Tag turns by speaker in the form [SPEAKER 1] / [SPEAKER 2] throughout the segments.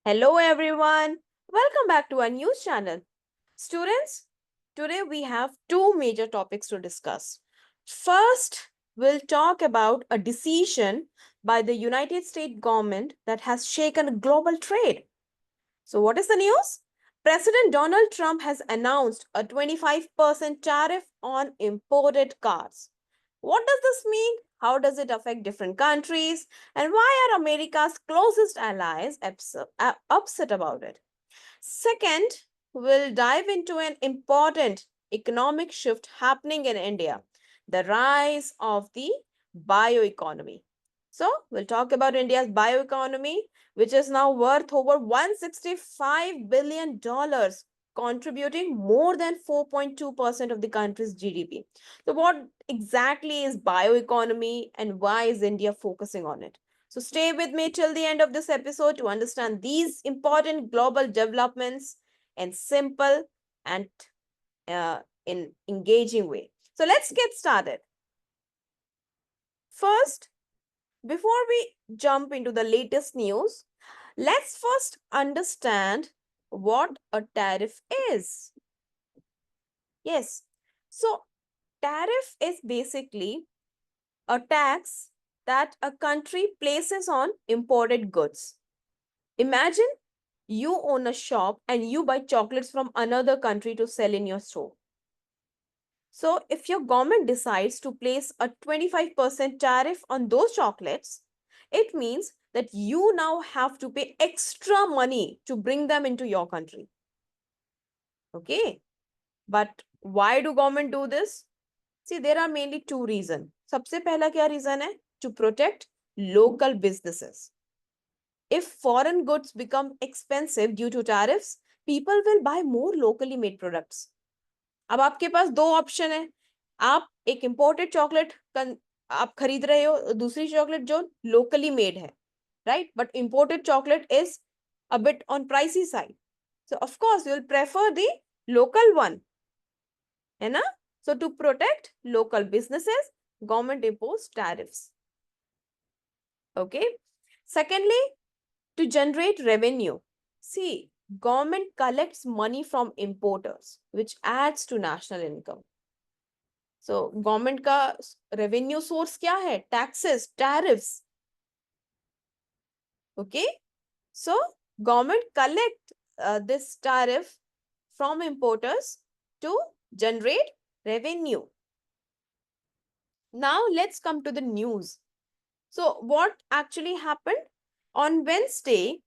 [SPEAKER 1] Hello everyone, welcome back to our news channel. Students, today we have two major topics to discuss. First, we'll talk about a decision by the United States government that has shaken global trade. So what is the news? President Donald Trump has announced a 25% tariff on imported cars. What does this mean? How does it affect different countries? And why are America's closest allies upset about it? Second, we'll dive into an important economic shift happening in India, the rise of the bioeconomy. So, we'll talk about India's bioeconomy, which is now worth over $165 billion, contributing more than 4.2% of the country's GDP. So, what exactly is bioeconomy and why is India focusing on it? So stay with me till the end of this episode to understand these important global developments in simple and in engaging way. So let's get started. First, before we jump into the latest news, let's first understand what a tariff is. Yes, so tariff is basically a tax that a country places on imported goods. Imagine you own a shop and you buy chocolates from another country to sell in your store. So, if your government decides to place a 25% tariff on those chocolates, it means that you now have to pay extra money to bring them into your country. Okay, but why do government do this? See, there are mainly two reasons. सबसे पहला क्या reason है? To protect local businesses. If foreign goods become expensive due to tariffs, people will buy more locally made products. अब आपके पास दो option है. आप एक इंपोर्टेड चॉकलेट आप खरीद रहे हो, दूसरी चॉकलेट जो लोकली मेड है, right? But imported chocolate is a bit on pricey side. So of course you will prefer the local one, है ना? So to protect local businesses, government impose tariffs. Okay. Secondly, to generate revenue. See, government collects money from importers, which adds to national income. So, government का revenue source क्या है? Taxes, tariffs. Okay. So, government collect this tariff from importers to generate revenue. Now, let's come to the news. So, what actually happened? On Wednesday,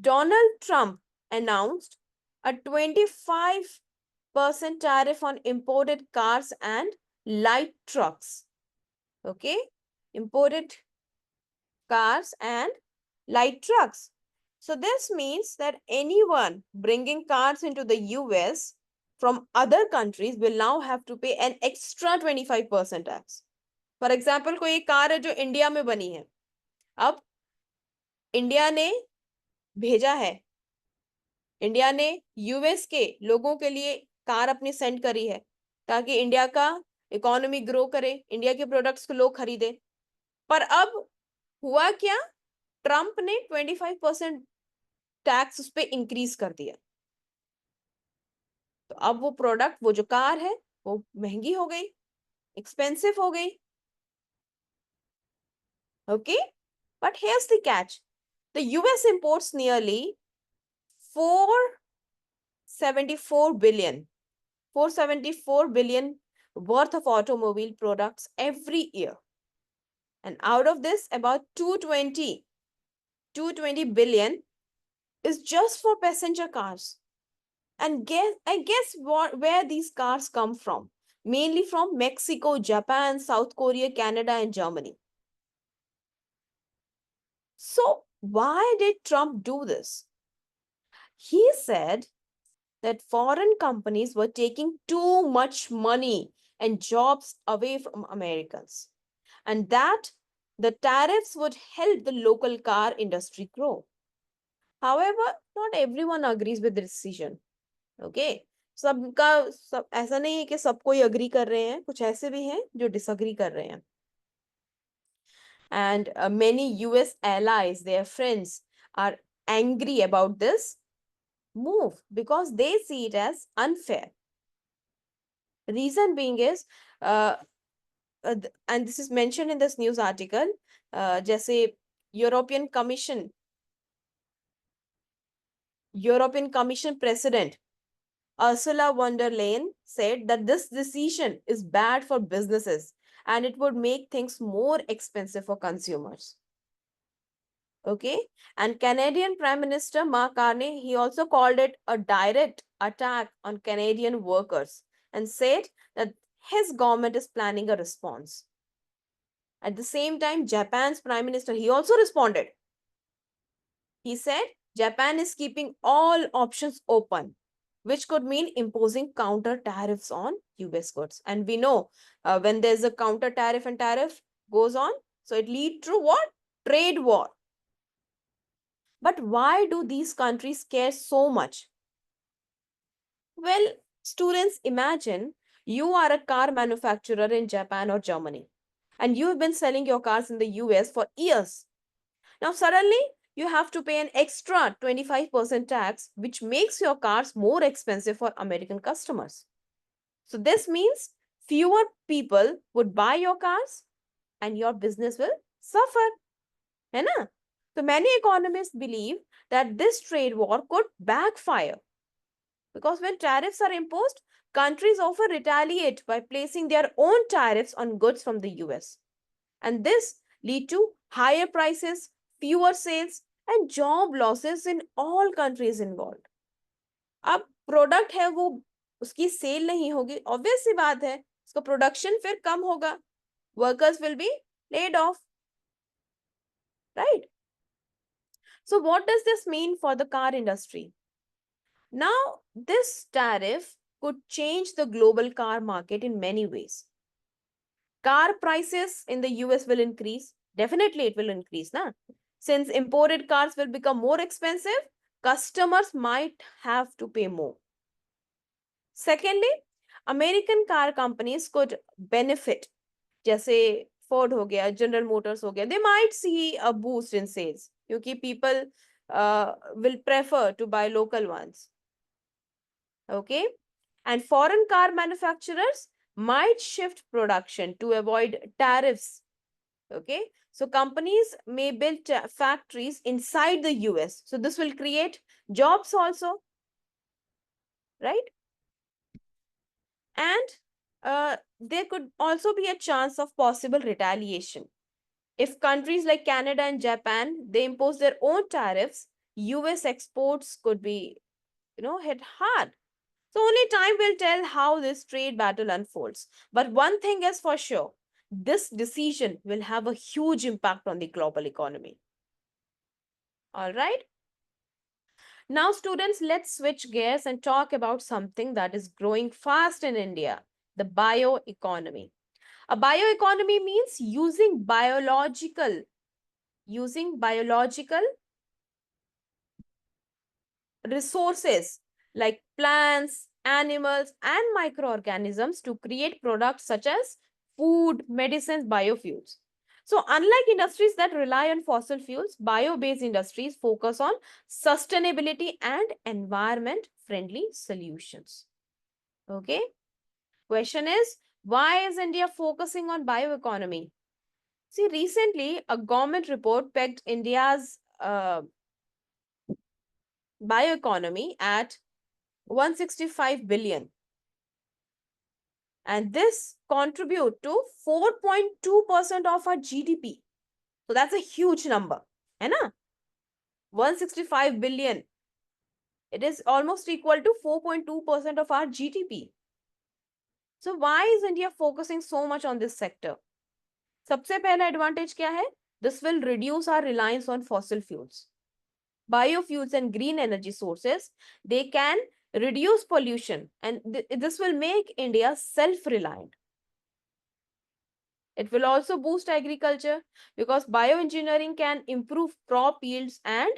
[SPEAKER 1] Donald Trump announced a 25% tariff on imported cars and light trucks. Okay, imported cars and light trucks. So this means that anyone bringing cars into the US from other countries will now have to pay an extra 25% tax. For example, कोई एक car है जो India में बनी है. अब India ने भेजा है, इंडिया ने यूएस के लोगों के लिए कार अपनी सेंड करी है ताकि इंडिया का इकोनॉमी ग्रो करे, इंडिया के प्रोडक्ट्स को लोग खरीदे. पर अब हुआ क्या? ट्रंप ने 25% टैक्स उस पर इंक्रीज कर दिया. तो अब वो प्रोडक्ट, वो जो कार है, वो महंगी हो गई, एक्सपेंसिव हो गई. Okay, but here's the catch. The US imports nearly 474 billion 474 billion worth of automobile products every year. And out of this, about 220 billion is just for passenger cars. And guess where these cars come from? Mainly from Mexico, Japan, South Korea, Canada, and Germany. So why did Trump do this? He said that foreign companies were taking too much money and jobs away from Americans, and that the tariffs would help the local car industry grow. However, not everyone agrees with the decision. Okay, सब ऐसा नहीं है कि सब कोई agree कर रहे हैं, कुछ ऐसे भी हैं जो डिसअग्री कर रहे हैं. And many US allies, their friends, are angry about this move because they see it as unfair. Reason being is, uh, and this is mentioned in this news article, जैसे European Commission, European Commission President Ursula von der Leyen said that this decision is bad for businesses and it would make things more expensive for consumers. Okay, and Canadian Prime Minister Mark Carney, he also called it a direct attack on Canadian workers and said that his government is planning a response. At the same time, Japan's Prime Minister, he also responded. He said Japan is keeping all options open, which could mean imposing counter tariffs on US goods. And we know when there's a counter tariff and tariff goes on, so it leads to what? Trade war. But why do these countries care so much? Well, students, imagine you are a car manufacturer in Japan or Germany, and you've been selling your cars in the US for years. Now, suddenly, you have to pay an extra 25% tax, which makes your cars more expensive for American customers. So, this means fewer people would buy your cars and your business will suffer. है ना? So, many economists believe that this trade war could backfire because when tariffs are imposed, countries often retaliate by placing their own tariffs on goods from the US. And this lead to higher prices, fewer sales and job losses in all countries involved. अब product है वो उसकी cell नहीं होगी, obvious सी बात है, उसका production फिर कम होगा, workers will be laid off, right? So what does this mean for the car industry? Now, this tariff could change the global car market in many ways. Car prices in the US will increase. Definitely it will increase, na? Since imported cars will become more expensive, customers might have to pay more. Secondly, American car companies could benefit. जैसे Ford हो गया, General Motors हो गया, they might see a boost in sales क्योंकि people will prefer to buy local ones. Okay, and foreign car manufacturers might shift production to avoid tariffs. Okay, so companies may build factories inside the US, so this will create jobs also, right? And there could also be a chance of possible retaliation if countries like Canada and Japan, they impose their own tariffs, US exports could be hit hard. So only time will tell how this trade battle unfolds. But one thing is for sure, this decision will have a huge impact on the global economy. All right. Now, students, let's switch gears and talk about something that is growing fast in India, the bioeconomy. A bioeconomy means using biological resources like plants, animals, and microorganisms to create products such as food, medicines, biofuels. So, unlike industries that rely on fossil fuels, bio-based industries focus on sustainability and environment-friendly solutions. Okay. Question is, why is India focusing on bioeconomy? See, recently, a government report pegged India's bioeconomy at 165 billion, and this contribute to 4.2% of our GDP. So that's a huge number, है ना? 165 billion. It is almost equal to 4.2% of our GDP. So why is India focusing so much on this sector? सबसे पहला advantage क्या है? This will reduce our reliance on fossil fuels. Biofuels and green energy sources, they can reduce pollution and this will make India self-reliant. It will also boost agriculture because bioengineering can improve crop yields and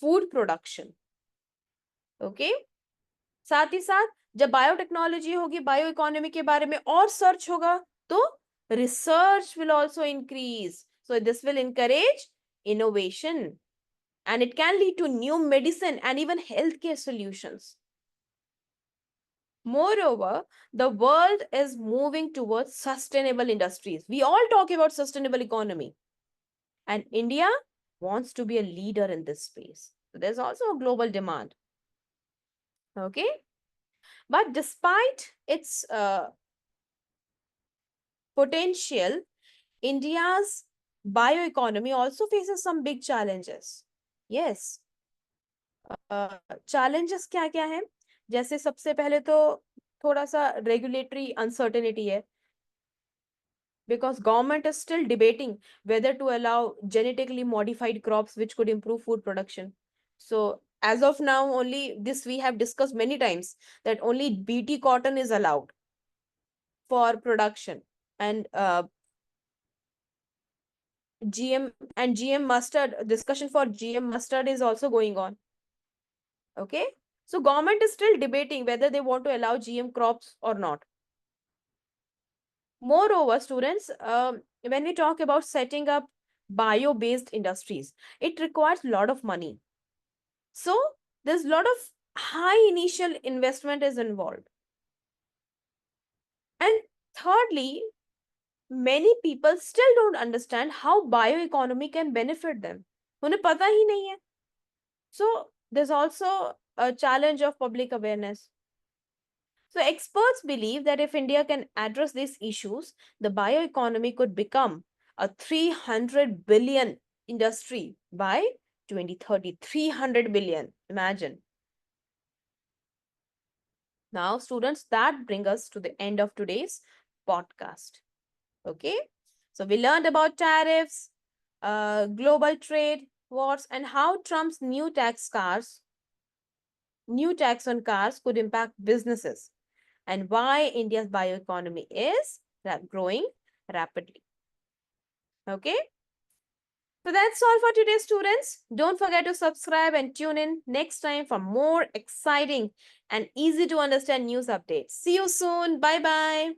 [SPEAKER 1] food production. Okay? साथ ही साथ जब biotechnology होगी, bio economy के बारे में और search होगा, तो research will also increase. So this will encourage innovation and it can lead to new medicine and even healthcare solutions. Moreover, the world is moving towards sustainable industries. We all talk about sustainable economy, and India wants to be a leader in this space. So there's also a global demand. Okay, but despite its potential, India's bioeconomy also faces some big challenges. Yes, challenges क्या क्या है? जैसे सबसे पहले तो थोड़ा सा regulatory uncertainty है, because government is still debating whether to allow genetically modified crops which could improve food production. So as of now, only this we have discussed many times, that only BT cotton is allowed for production, and GM mustard, discussion for GM mustard is also going on. Okay, so government is still debating whether they want to allow GM crops or not. Moreover, students, when we talk about setting up bio-based industries, it requires a lot of money. So there's a lot of high initial investment is involved. And thirdly, many people still don't understand how bioeconomy can benefit them. उन्हें पता ही नहीं है. So there's also a challenge of public awareness. So experts believe that if India can address these issues, the bioeconomy could become a 300 billion industry by 2030. 300 billion. Imagine. Now, students, that brings us to the end of today's podcast. Okay. So we learned about tariffs, global trade, wars, and how Trump's new tax on cars could impact businesses, and why India's bioeconomy is growing rapidly. Okay. So that's all for today, students. Don't forget to subscribe and tune in next time for more exciting and easy to understand news updates. See you soon. Bye bye.